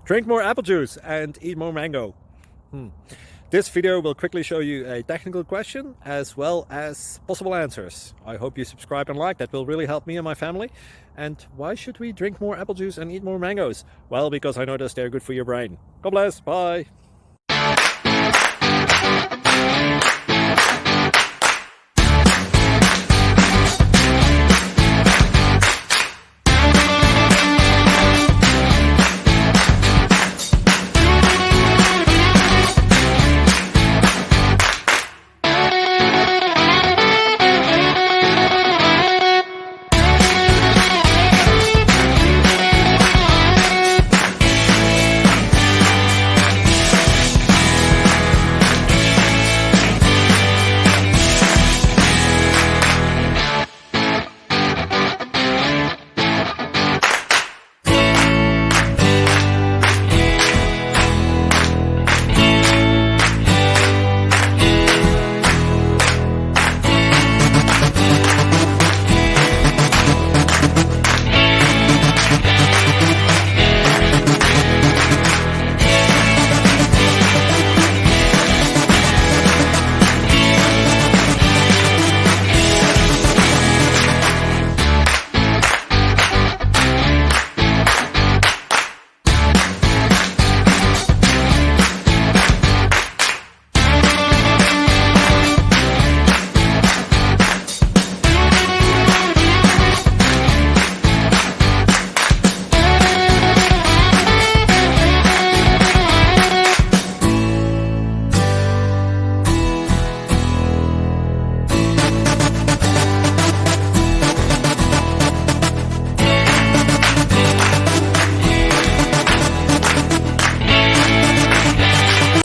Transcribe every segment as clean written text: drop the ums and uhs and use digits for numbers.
Drink more apple juice and eat more mango. This video will quickly show you a technical question as well as possible answers. I hope you subscribe and like, that will really help me and my family. And why should we drink more apple juice and eat more mangoes? Well, because I noticed they're good for your brain. God bless, bye.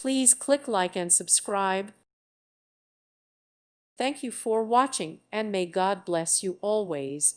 Please click like and subscribe. Thank you for watching, and may God bless you always.